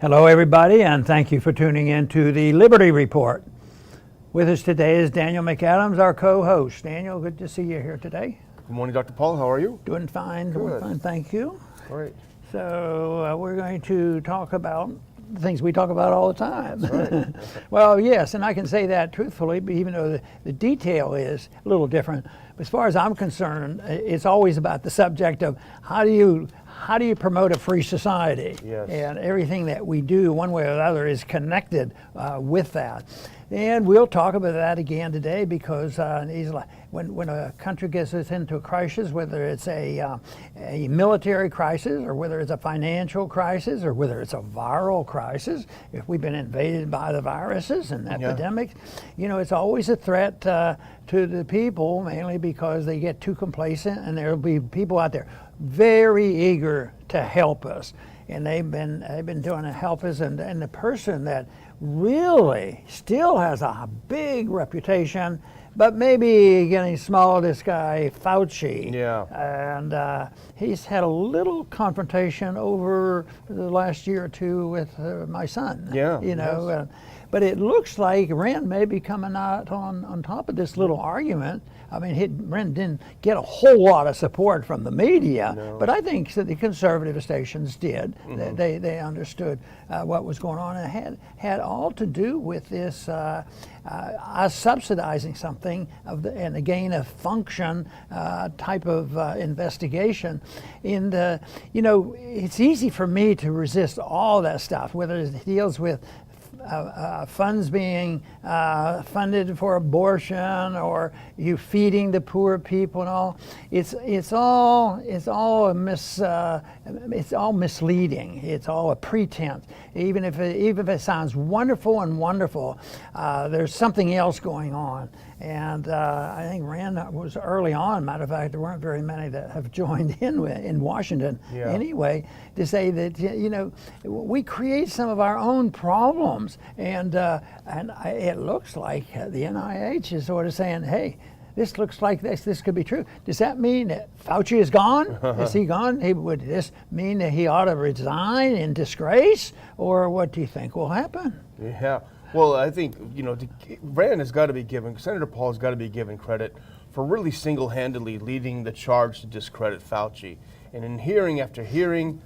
Hello, everybody, and thank you for tuning in to the Liberty Report. With us today is Daniel McAdams, our co-host. Daniel, good to see you here today. Good morning, Dr. Paul. How are you? Doing fine, doing fine, thank you. Great. So we're going to talk about the things we talk about all the time. That's right. Well, yes, and I can say that truthfully, even though the detail is a little different. As far as I'm concerned, it's always about the subject of how do you promote a free society? Yes. And everything that we do, one way or the other, is connected with that. And we'll talk about that again today because when a country gets us into a crisis, whether it's a military crisis or whether it's a financial crisis or whether it's a viral crisis, if we've been invaded by the viruses and epidemics, it's always a threat to the people, mainly because they get too complacent, and there'll be people out there very eager to help us. And they've been doing to help us, and the person that really still has a big reputation, but maybe getting small, this guy Fauci. Yeah. And he's had a little confrontation over the last year or two with my son. Yeah. Yes. But it looks like Ren may be coming out on top of this little argument. I mean, Ren didn't get a whole lot of support from the media, but I think that the conservative stations did. Mm-hmm. They understood what was going on, and it had all to do with this us subsidizing something and the gain of function type of investigation. It's easy for me to resist all that stuff, whether it deals with funds being funded for abortion, or you feeding the poor people and all. It's all misleading. It's all a pretense. Even if it sounds wonderful, there's something else going on. And I think Rand was early on. Matter of fact, there weren't very many that have joined in Washington anyway, to say that we create some of our own problems, and it looks like the NIH is sort of saying, hey, this looks like this could be true. Does that mean that Fauci is gone? Is he gone? Would this mean that he ought to resign in disgrace, or what do you think will happen? Yeah. Well, I think, Rand has got to be given, Senator Paul has got to be given credit for really single-handedly leading the charge to discredit Fauci. And in hearing after hearing,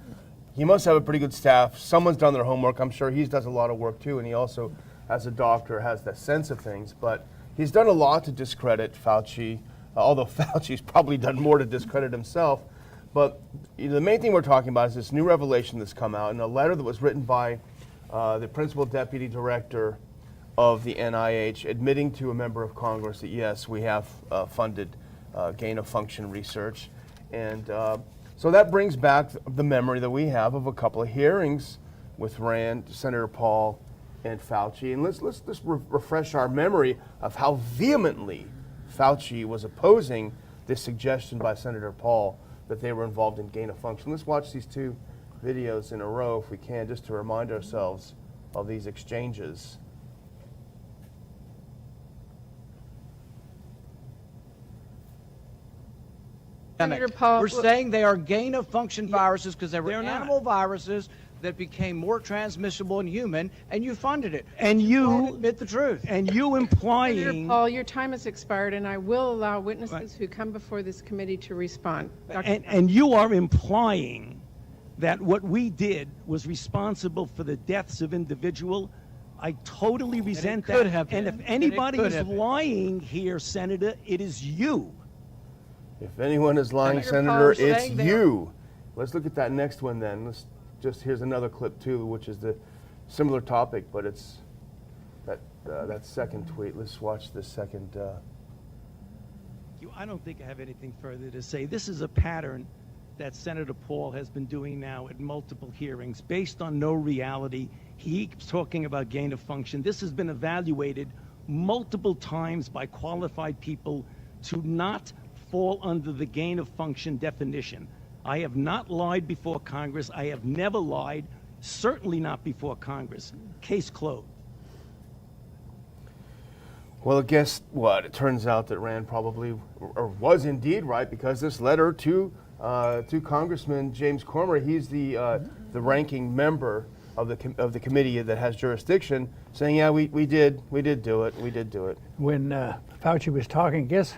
he must have a pretty good staff. Someone's done their homework. I'm sure he does a lot of work too, and he also, as a doctor, has that sense of things. But he's done a lot to discredit Fauci, although Fauci's probably done more to discredit himself. But the main thing we're talking about is this new revelation that's come out in a letter that was written by the principal deputy director of the NIH, admitting to a member of Congress that yes, we have funded gain of function research. And so that brings back the memory that we have of a couple of hearings with Rand, Senator Paul, and Fauci. And let's refresh our memory of how vehemently Fauci was opposing this suggestion by Senator Paul that they were involved in gain of function. Let's watch these two videos in a row, if we can, just to remind ourselves of these exchanges. Senator Paul, we're saying they are gain-of-function viruses because they were animal viruses that became more transmissible in human, and you funded it. And you admit the truth. And you implying... Senator Paul, your time has expired, and I will allow witnesses who come before this committee to respond. And you are implying that what we did was responsible for the deaths of individual. I totally resent that. And if anybody is lying here, Senator, it is you. If anyone is lying, Senator, it's you. Let's look at that next one then. Here's another clip too, which is the similar topic, but it's that second tweet. Let's watch this second. I don't think I have anything further to say. This is a pattern that Senator Paul has been doing now at multiple hearings based on no reality. He keeps talking about gain of function. This has been evaluated multiple times by qualified people to not fall under the gain of function definition. I have not lied before Congress. I have never lied, certainly not before Congress. Case closed. Well, guess what? It turns out that Rand probably, or was indeed right, because this letter to Congressman James Cormier, he's the ranking member of the committee that has jurisdiction, saying, yeah, we did do it. When Fauci was talking, guess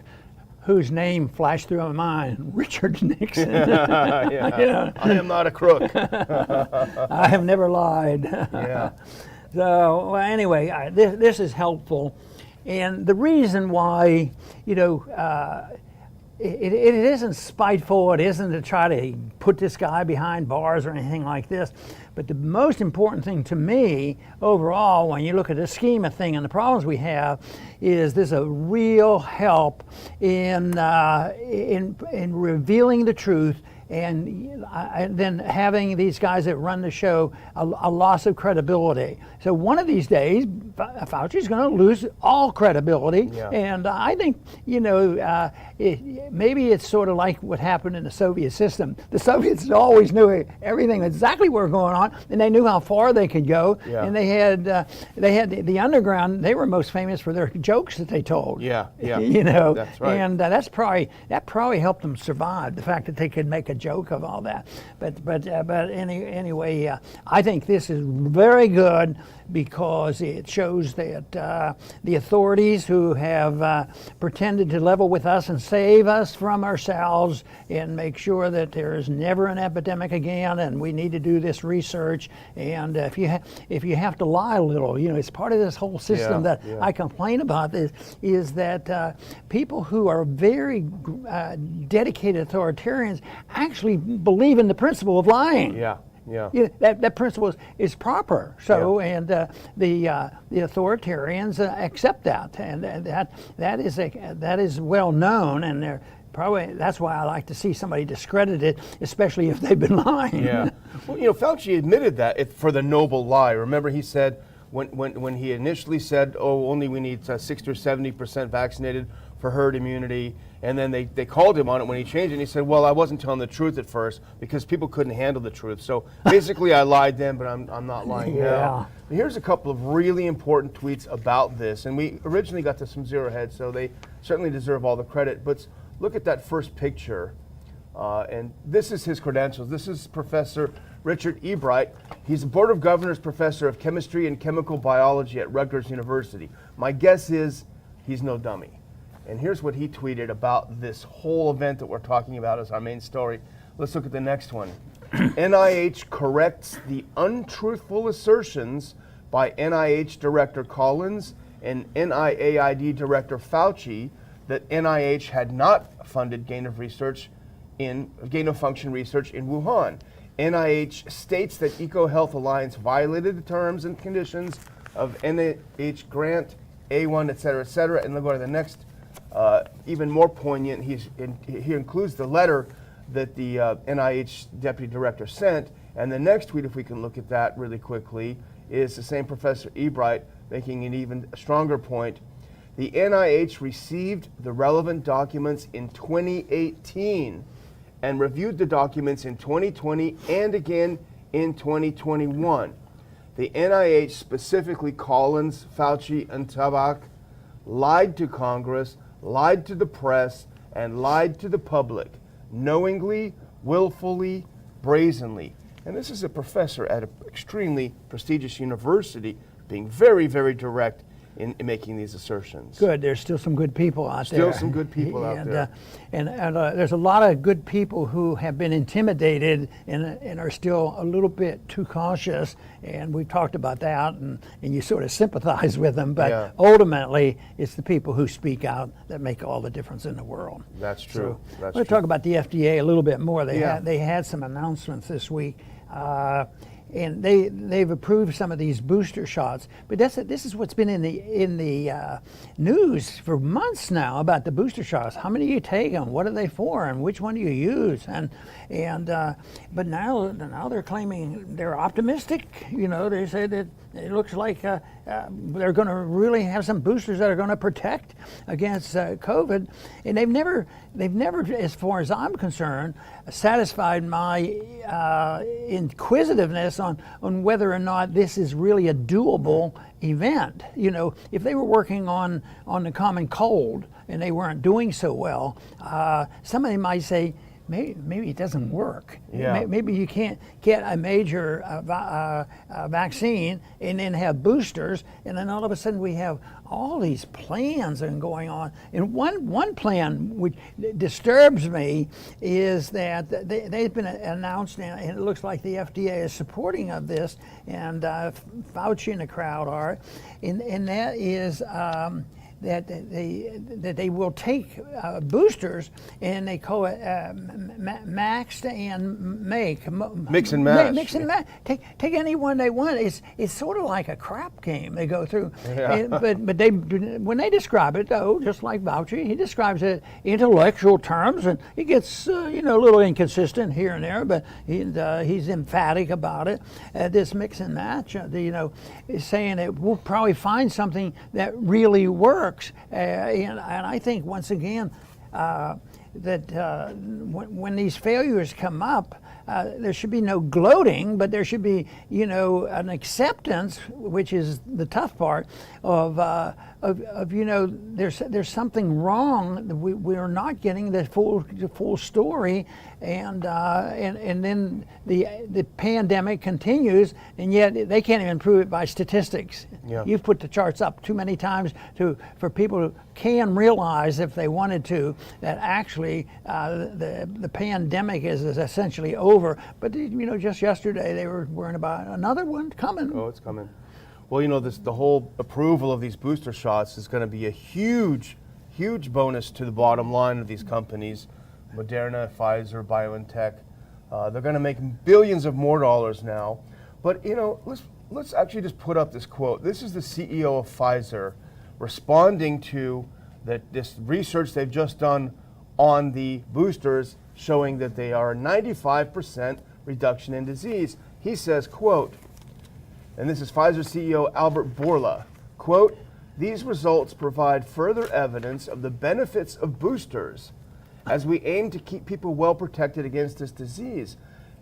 whose name flashed through my mind? Richard Nixon. Yeah. I am not a crook. I have never lied. Yeah. So well, anyway, this is helpful, and the reason why, it isn't spiteful. It isn't to try to put this guy behind bars or anything like this. But the most important thing to me overall, when you look at the scheme of thing and the problems we have, is there's a real help in revealing the truth. And then having these guys that run the show a loss of credibility. So one of these days, Fauci's going to lose all credibility. Yeah. And I think, maybe it's sort of like what happened in the Soviet system. The Soviets always knew everything exactly what was going on, and they knew how far they could go. Yeah. And they had the underground. They were most famous for their jokes that they told. Yeah. That's right. And that probably helped them survive. The fact that they could make a joke of all that, but anyway, I think this is very good because it shows that the authorities who have pretended to level with us and save us from ourselves and make sure that there is never an epidemic again, and we need to do this research. And if you have to lie a little, it's part of this whole system that I complain about. Is that people who are very dedicated authoritarians actually believe in the principle of lying. Yeah. That principle is proper. So, and the authoritarians accept that, and that is well known, and they're probably that's why I like to see somebody discredited, especially if they've been lying. Yeah. Well, Fauci admitted that for the noble lie. Remember, he said when he initially said, only we need 60 or 70% vaccinated for herd immunity. And then they called him on it when he changed it. And he said, well, I wasn't telling the truth at first because people couldn't handle the truth. So basically I lied then, but I'm not lying now. Here's a couple of really important tweets about this. And we originally got to some Zero Heads, so they certainly deserve all the credit. But look at that first picture. And this is his credentials. This is Professor Richard Ebright. He's a Board of Governors Professor of Chemistry and Chemical Biology at Rutgers University. My guess is he's no dummy. And here's what he tweeted about this whole event that we're talking about as our main story. Let's look at the next one. NIH corrects the untruthful assertions by NIH Director Collins and NIAID Director Fauci that NIH had not funded gain of function research in Wuhan. NIH states that EcoHealth Alliance violated the terms and conditions of NIH grant A1, et cetera, and they'll go to the next. Even more poignant, he includes the letter that the NIH deputy director sent. And the next tweet, if we can look at that really quickly, is the same Professor Ebright making an even stronger point. The NIH received the relevant documents in 2018 and reviewed the documents in 2020 and again in 2021. The NIH, specifically Collins, Fauci, and Tabak, lied to Congress, lied to the press, and lied to the public, knowingly, willfully, brazenly. And this is a professor at an extremely prestigious university being very, very direct in making these assertions. Good. There's still some good people out there. Still some good people out there. And there's a lot of good people who have been intimidated and are still a little bit too cautious. And we've talked about that, and you sort of sympathize with them. But ultimately, it's the people who speak out that make all the difference in the world. That's true. So let's talk about the FDA a little bit more. They had some announcements this week. And they've approved some of these booster shots, but this is what's been in the news for months now about the booster shots. How many do you take them? What are they for? And which one do you use? But now they're claiming they're optimistic. They say that it looks like they're going to really have some boosters that are going to protect against COVID, and they've never, as far as I'm concerned, satisfied my inquisitiveness on whether or not this is really a doable event. If they were working on the common cold and they weren't doing so well, somebody might say, maybe it doesn't work. Yeah. Maybe you can't get a major vaccine and then have boosters, and then all of a sudden we have all these plans that are going on. And one plan which disturbs me is that they've been announced, and it looks like the FDA is supporting of this, and Fauci and the crowd are, and that is that they will take boosters, and they call it maxed and make. Mix and match. Mix and match. Take any one they want. It's sort of like a crap game they go through. Yeah. But they, when they describe it, though, just like Fauci, he describes it in intellectual terms, and he gets a little inconsistent here and there, but he's emphatic about it. This mix and match, is saying that we'll probably find something that really works. And I think, once again, that when these failures come up, there should be no gloating, but there should be, an acceptance, which is the tough part of there's something wrong. We are not getting the full story, and then the pandemic continues, and yet they can't even prove it by statistics. Yeah. You've put the charts up too many times for people who can realize, if they wanted to, that actually the pandemic is essentially over. But just yesterday they were worrying about another one coming. Oh, it's coming. Well, the whole approval of these booster shots is going to be a huge bonus to the bottom line of these companies, Moderna, Pfizer, BioNTech. They're going to make billions of more dollars now. But let's actually just put up this quote. This is the CEO of Pfizer responding to this research they've just done on the boosters, showing that they are a 95% reduction in disease. He says, quote, and this is Pfizer CEO Albert Bourla, quote, "These results provide further evidence of the benefits of boosters as we aim to keep people well protected against this disease."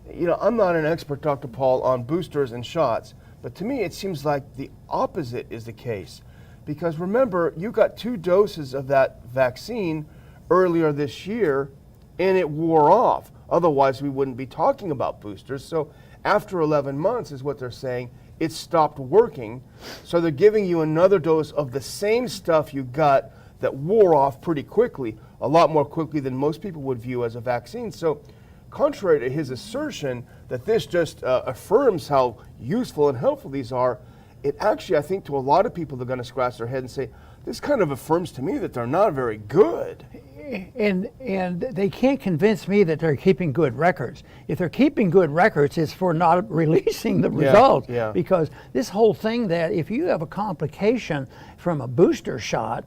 I'm not an expert, Dr. Paul, on boosters and shots, but to me it seems like the opposite is the case. Because remember, you got 2 doses of that vaccine earlier this year, and it wore off. Otherwise, we wouldn't be talking about boosters. So after 11 months is what they're saying, it stopped working. So they're giving you another dose of the same stuff you got that wore off pretty quickly, a lot more quickly than most people would view as a vaccine. So contrary to his assertion that this just affirms how useful and helpful these are, it actually, I think, to a lot of people, they're going to scratch their head and say, this kind of affirms to me that they're not very good. And they can't convince me that they're keeping good records. If they're keeping good records, it's for not releasing the results. Yeah. Because this whole thing that if you have a complication from a booster shot,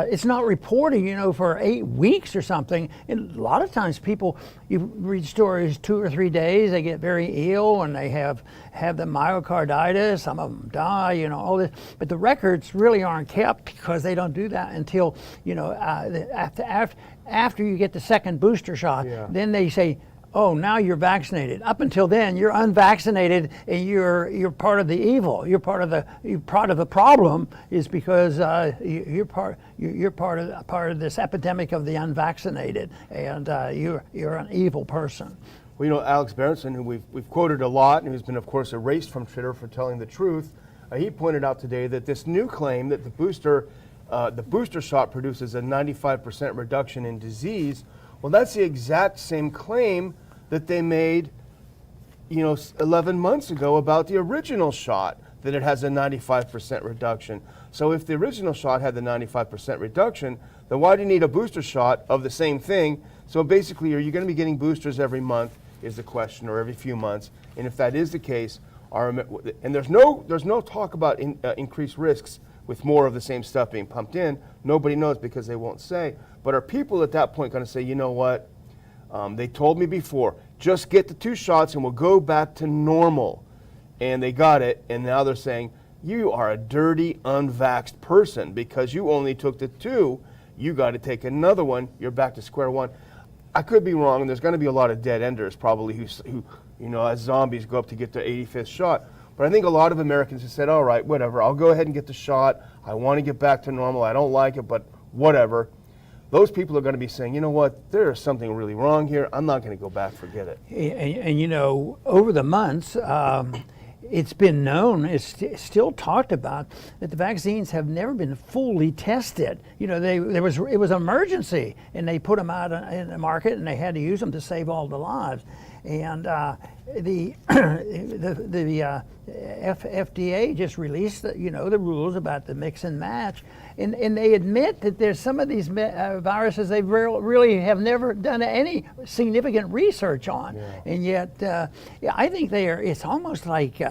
it's not reported, for 8 weeks or something. And a lot of times people, you read stories 2 or 3 days, they get very ill and they have the myocarditis, some of them die, all this. But the records really aren't kept because they don't do that until, after you get the second booster shot. Yeah. Then they say, oh, now you're vaccinated. Up until then, you're unvaccinated, and you're part of the evil. You're part of the problem, is because you're part of this epidemic of the unvaccinated, and you're an evil person. Well, Alex Berenson, who we've quoted a lot, and who's been, of course, erased from Twitter for telling the truth, he pointed out today that this new claim that the booster shot produces a 95% reduction in disease. Well, that's the exact same claim that they made, 11 months ago about the original shot, that it has a 95% reduction. So if the original shot had the 95% reduction, then why do you need a booster shot of the same thing? So basically, are you going to be getting boosters every month is the question, or every few months? And if that is the case, and there's no talk about increased risks with more of the same stuff being pumped in. Nobody knows because they won't say. But are people at that point going to say, you know what? They told me before, just get the 2 shots and we'll go back to normal. And they got it, and now they're saying, you are a dirty, unvaxxed person because you only took the 2. You got to take another one. You're back to square one. I could be wrong, and there's going to be a lot of dead enders probably who as zombies go up to get their 85th shot. But I think a lot of Americans have said, all right, whatever, I'll go ahead and get the shot. I want to get back to normal. I don't like it, but whatever. those people are going to be saying, you know what, there is something really wrong here. I'm not going to go back, forget it. And you know, over the months, it's been known, it's still talked about, that the vaccines have never been fully tested. You know, it was an emergency, and they put them out in the market, and they had to use them to save all the lives. And the FDA just released the rules about the mix and match, and they admit that there's some of these viruses they really have never done any significant research on, and yet I think it's almost like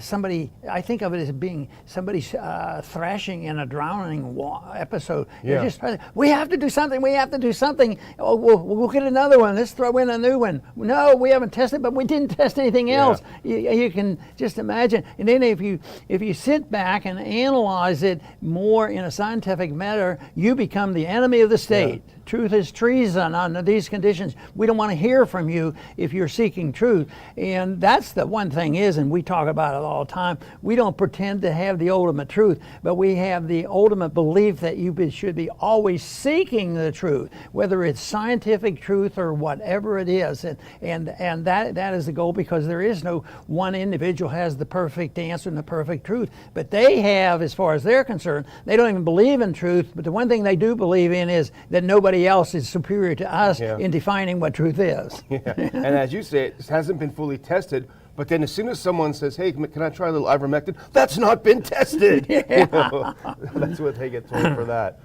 somebody. I think of it as being somebody thrashing in a drowning episode. They're just, we have to do something. We have to do something. Oh, we'll get another one. Let's throw in a new one. No, we haven't tested, but we didn't test anything else. You can just imagine. And then if you sit back and analyze it more in a scientific manner, you become the enemy of the state. Truth is treason under these conditions. We don't want to hear from you if you're seeking truth. And that's the one thing is, and we talk about it all the time, we don't pretend to have the ultimate truth, but we have the ultimate belief that you should be always seeking the truth, whether it's scientific truth or whatever it is. And that is the goal, because there is no one individual has the perfect answer and the perfect truth. But they have, as far as they're concerned, they don't even believe in truth, but the one thing they do believe in is that nobody else is superior to us in defining what truth is. And as you say, it hasn't been fully tested, but then as soon as someone says, hey, can I try a little ivermectin? That's not been tested. You know, that's what they get told for that.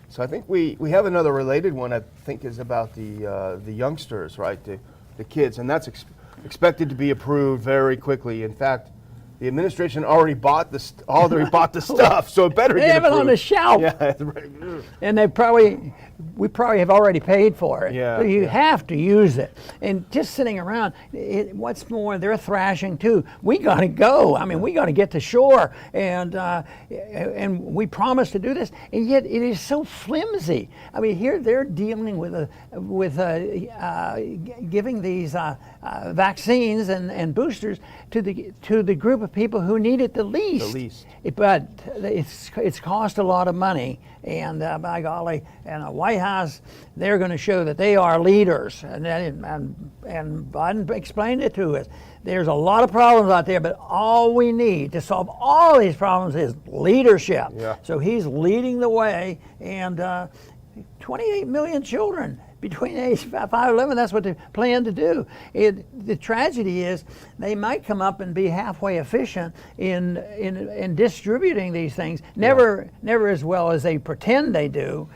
So I think we have another related one, I think, is about the youngsters, right? The kids, and that's expected to be approved very quickly. In fact, the administration already bought the stuff, so it better they get have approved. it on the shelf. And we probably have already paid for it. So you have to use it. And just sitting around, what's more, they're thrashing too. We got to go. I mean, we got to get to shore, and we promised to do this, and yet it is so flimsy. I mean, here they're dealing with giving these vaccines and boosters to the group of people who need it the least. But it's cost a lot of money, and by golly, and the White House, they're going to show that they are leaders, and Biden explained it to us. There's a lot of problems out there, but all we need to solve all these problems is leadership. So he's leading the way, and 28 million children between age 5 and 11, that's what they plan to do. The tragedy is they might come up and be halfway efficient in distributing these things, never as well as they pretend they do,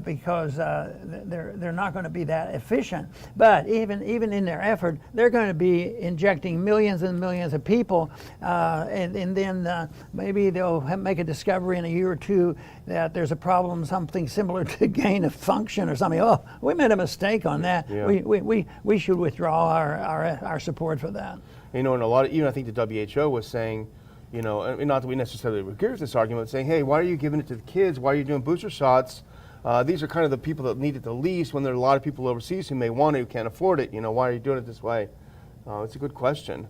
because they're not going to be that efficient. But even in their effort, they're going to be injecting millions and millions of people, and then maybe they'll make a discovery in a year or two that there's a problem, something similar to gain of function or something. Oh, we made a mistake on that. We should withdraw our support for that. You know, and I think the WHO was saying, you know, not that we necessarily agree with this argument, saying, hey, why are you giving it to the kids? Why are you doing booster shots? These are kind of the people that need it the least, when there are a lot of people overseas who may want it, who can't afford it. You know, why are you doing it this way? It's a good question.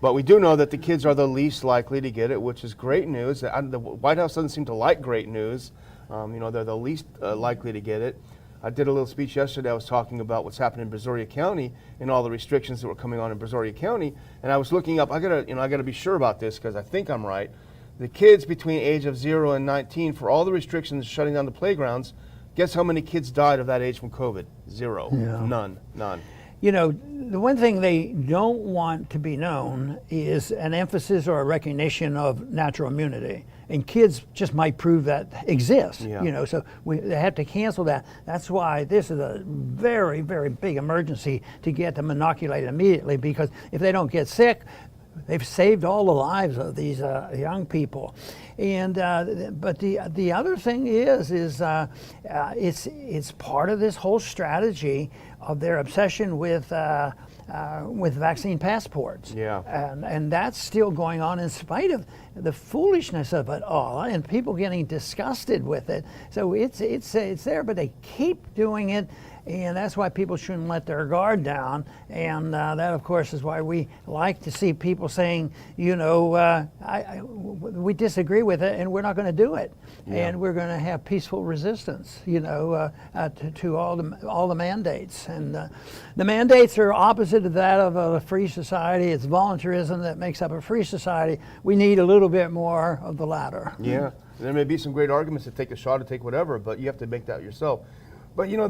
But we do know that the kids are the least likely to get it, which is great news. The White House doesn't seem to like great news. You know, they're the least likely to get it. I did a little speech yesterday. I was talking about what's happening in Brazoria County and all the restrictions that were coming on in Brazoria County. And I was looking up. I gotta be sure about this, because I think I'm right. The kids between age of 0 and 19, for all the restrictions shutting down the playgrounds, guess how many kids died of that age from COVID? 0. None. You know, the one thing they don't want to be known is an emphasis or a recognition of natural immunity. And kids just might prove that exists, you know, so they have to cancel that. That's why this is a very, very big emergency to get them inoculated immediately, because if they don't get sick, they've saved all the lives of these young people. And but the other thing is it's part of this whole strategy of their obsession with vaccine passports. And that's still going on in spite of the foolishness of it all, and people getting disgusted with it. So it's there, but they keep doing it. and that's why people shouldn't let their guard down. And that, of course, is why we like to see people saying, you know, we disagree with it, and we're not going to do it, and we're going to have peaceful resistance, you know, to all the mandates. And the mandates are opposite of that of a free society. It's voluntarism that makes up a free society. We need a little bit more of the latter. Yeah, there may be some great arguments to take a shot or take whatever, but you have to make that yourself. But you know,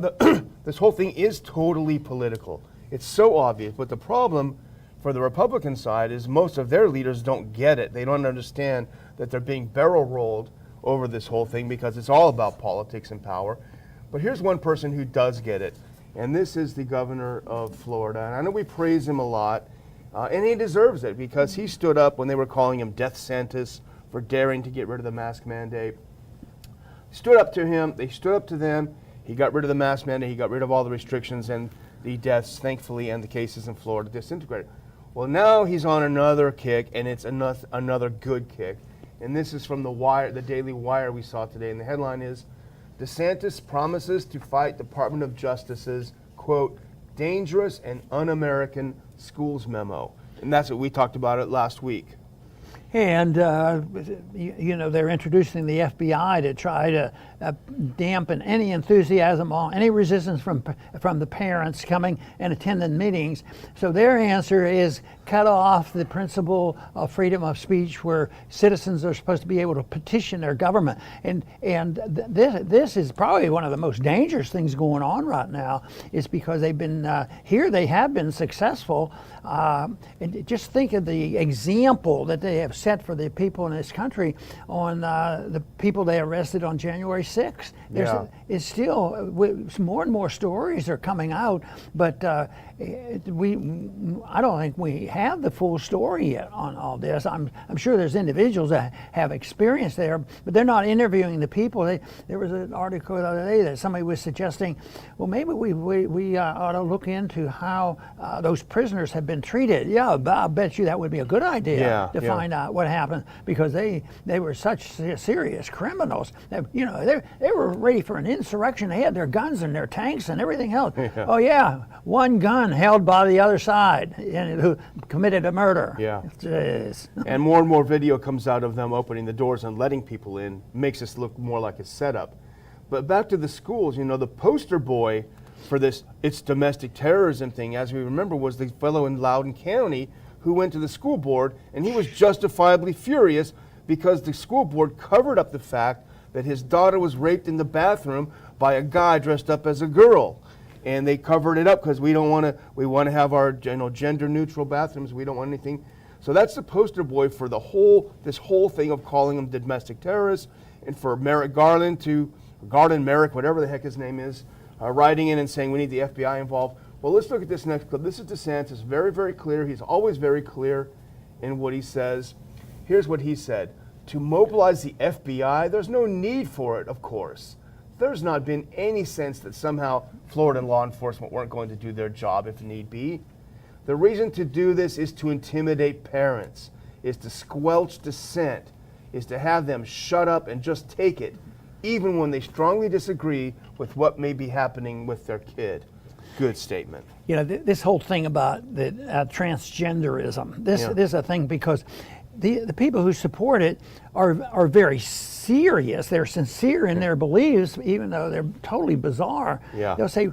this whole thing is totally political. It's so obvious, but the problem for the Republican side is most of their leaders don't get it. They don't understand that they're being barrel rolled over this whole thing because it's all about politics and power. But here's one person who does get it, and this is the governor of Florida. And I know we praise him a lot, and he deserves it because he stood up when they were calling him DeSantis for daring to get rid of the mask mandate. Stood up to him, they stood up to them, he got rid of the mask mandate, he got rid of all the restrictions, and the deaths, thankfully, and the cases in Florida disintegrated. Well, now he's on another kick, and it's another good kick. And this is from the Wire, the Daily Wire we saw today, and the headline is, DeSantis promises to fight Department of Justice's, quote, dangerous and un-American schools memo. And that's what we talked about it last week. And, you know, they're introducing the FBI to try to dampen any enthusiasm, any resistance from the parents coming and attending meetings. So their answer is cut off the principle of freedom of speech where citizens are supposed to be able to petition their government. And this is probably one of the most dangerous things going on right now, is because they've been, here they have been successful. And just think of the example that they have set for the people in this country on the people they arrested on January 6th. It's still, more and more stories are coming out, but I don't think we have the full story yet on all this. I'm sure there's individuals that have experience there, but they're not interviewing the people. There was an article the other day that somebody was suggesting, well, maybe we ought to look into how those prisoners have been treated. Yeah, I bet you that would be a good idea to find out what happened, because they were such serious criminals. You know, they were ready for an insurrection. They had their guns and their tanks and everything else. Oh yeah, one gun held by the other side, and who committed a murder. And more video comes out of them opening the doors and letting people in. Makes this look more like a setup. But back to the schools, you know, the poster boy for this it's domestic terrorism thing, as we remember, was the fellow in Loudoun County who went to the school board, and he was justifiably furious because the school board covered up the fact that his daughter was raped in the bathroom by a guy dressed up as a girl. And they covered it up because we want to have our gender neutral bathrooms. We don't want anything. So that's the poster boy for this whole thing of calling them domestic terrorists, and for Merrick Garland Merrick, whatever the heck his name is, writing in and saying we need the FBI involved. Well, let's look at this next clip. This is DeSantis, very, very clear. He's always very clear in what he says. Here's what he said. To mobilize the FBI, there's no need for it, of course. There's not been any sense that somehow Florida law enforcement weren't going to do their job if need be. The reason to do this is to intimidate parents, is to squelch dissent, is to have them shut up and just take it, even when they strongly disagree with what may be happening with their kid. Good statement. You know, this whole thing about the transgenderism, this is a thing because the people who support it are very serious. They're sincere in their beliefs, even though they're totally bizarre. They'll say,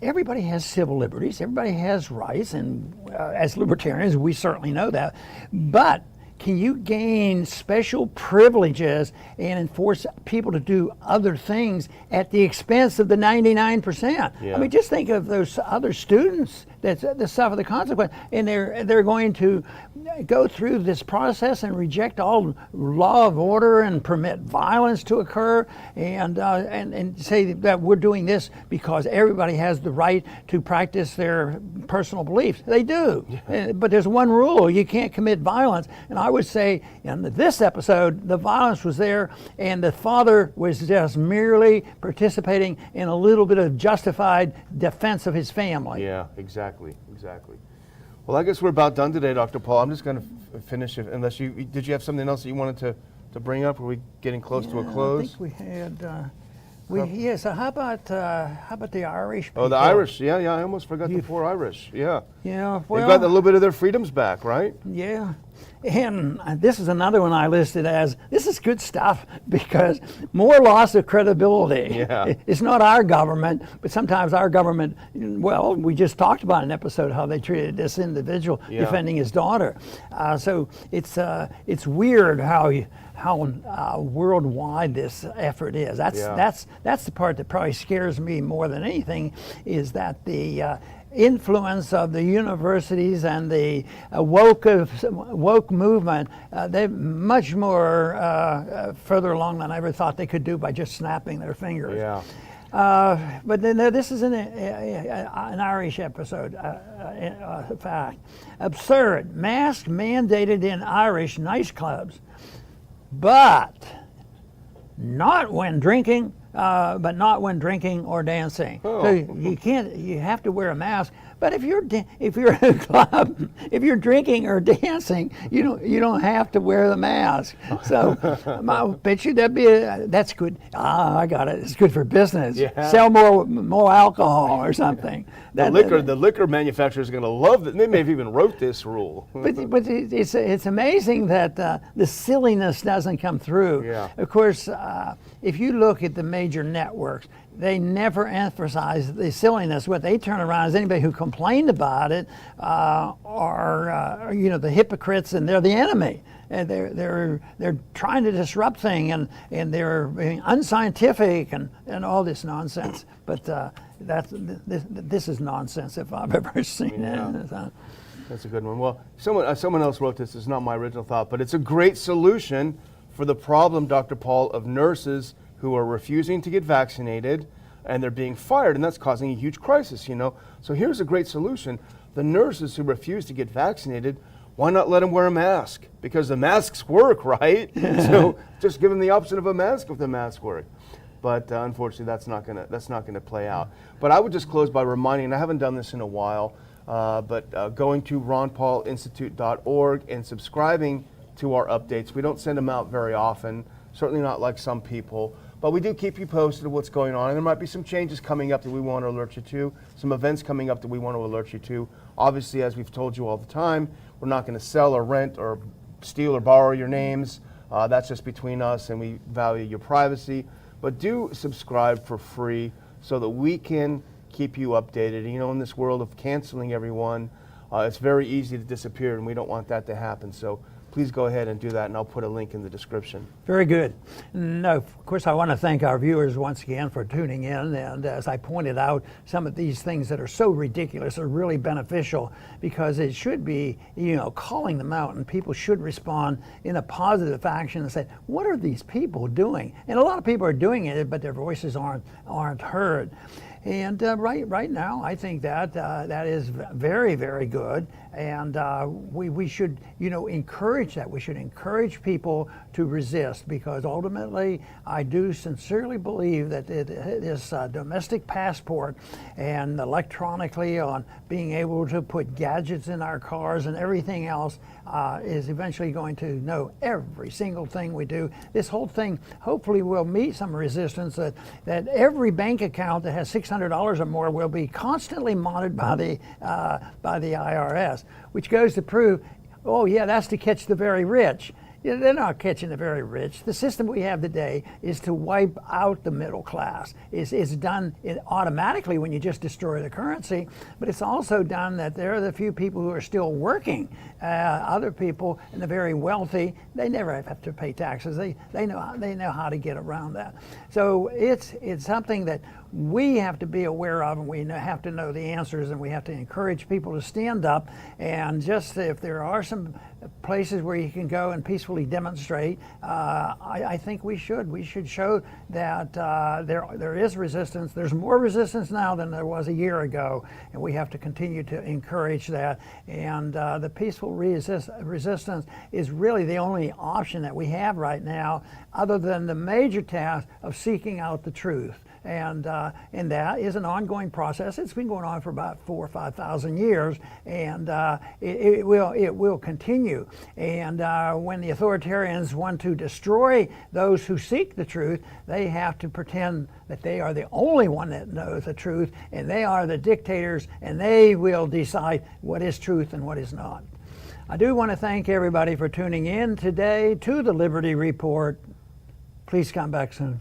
everybody has civil liberties, everybody has rights, and as libertarians, we certainly know that. But can you gain special privileges and enforce people to do other things at the expense of the 99%? I mean, just think of those other students that suffer the consequence, and they're going to go through this process and reject all law of order and permit violence to occur, and say that we're doing this because everybody has the right to practice their personal beliefs. They do, but there's one rule: you can't commit violence. And I would say in this episode, the violence was there, and the father was just merely participating in a little bit of justified defense of his family. Yeah, exactly. Well, I guess we're about done today, Dr. Paul. I'm just going to finish it, unless did you have something else that you wanted to bring up? Are we getting close to a close? I think we had So how about the Irish people? Oh, the Irish. Yeah, I almost forgot the poor Irish. Yeah. Yeah, They've got a little bit of their freedoms back, right? Yeah. And this is another one I listed as, this is good stuff because more loss of credibility. Yeah. It's not our government, but sometimes our government, well, we just talked about an episode how they treated this individual defending his daughter. So it's weird how worldwide this effort is. That's the part that probably scares me more than anything, is that the influence of the universities and the woke movement, they're much more further along than I ever thought they could do by just snapping their fingers. Yeah. But then this is an Irish episode, fact. Absurd. Mask mandated in Irish nightclubs, but not when drinking. But not when drinking or dancing. Oh. So you have to wear a mask. But if you're in a club, if you're drinking or dancing, you don't have to wear the mask. So I bet you that's good. I got it. It's good for business. Yeah. Sell more alcohol or something. The liquor manufacturers are going to love it. They may have even wrote this rule. But it's amazing that the silliness doesn't come through. Yeah. Of course, if you look at the major networks, they never emphasize the silliness. What they turn around is anybody who complained about it are the hypocrites, and they're the enemy. And they're trying to disrupt things, and they're being unscientific and all this nonsense. But this is nonsense if I've ever seen it. That's a good one. Well, someone else wrote this. It's not my original thought, but it's a great solution for the problem, Dr. Paul, of nurses who are refusing to get vaccinated and they're being fired, and that's causing a huge crisis, So here's a great solution. The nurses who refuse to get vaccinated, why not let them wear a mask? Because the masks work, right? So just give them the option of a mask if the masks work. But unfortunately, that's not gonna play out. But I would just close by reminding, and I haven't done this in a while, but going to ronpaulinstitute.org and subscribing to our updates. We don't send them out very often, certainly not like some people, but we do keep you posted of what's going on. And there might be some changes coming up that we want to alert you to, some events coming up that we want to alert you to. Obviously, as we've told you all the time, we're not going to sell or rent or steal or borrow your names. That's just between us, and we value your privacy. But do subscribe for free so that we can keep you updated. In this world of canceling everyone, it's very easy to disappear, and we don't want that to happen. So please go ahead and do that, and I'll put a link in the description. Very good. No, of course, I want to thank our viewers once again for tuning in. And as I pointed out, some of these things that are so ridiculous are really beneficial, because it should be, calling them out, and people should respond in a positive fashion and say, what are these people doing? And a lot of people are doing it, but their voices aren't heard. And right now, I think that is very, very good, and we should encourage that. We should encourage people to resist, because ultimately, I do sincerely believe that this domestic passport and electronically on being able to put gadgets in our cars and everything else is eventually going to know every single thing we do. This whole thing hopefully will meet some resistance, that every bank account that has $600 or more will be constantly monitored by the IRS, which goes to prove, oh yeah, that's to catch the very rich. They're not catching the very rich. The system we have today is to wipe out the middle class. It's done automatically when you just destroy the currency, but it's also done that there are the few people who are still working. Other people and the very wealthy, they never have to pay taxes. They know how to get around that. So it's something that we have to be aware of, and we have to know the answers, and we have to encourage people to stand up. And just if there are some places where you can go and peacefully demonstrate, I think we should show that there is resistance. There's more resistance now than there was a year ago, and we have to continue to encourage that. And the peaceful resistance is really the only option that we have right now, other than the major task of seeking out the truth. And that is an ongoing process. It's been going on for about 4,000 or 5,000 years, and it will continue. And when the authoritarians want to destroy those who seek the truth, they have to pretend that they are the only one that knows the truth, and they are the dictators, and they will decide what is truth and what is not. I do want to thank everybody for tuning in today to the Liberty Report. Please come back soon.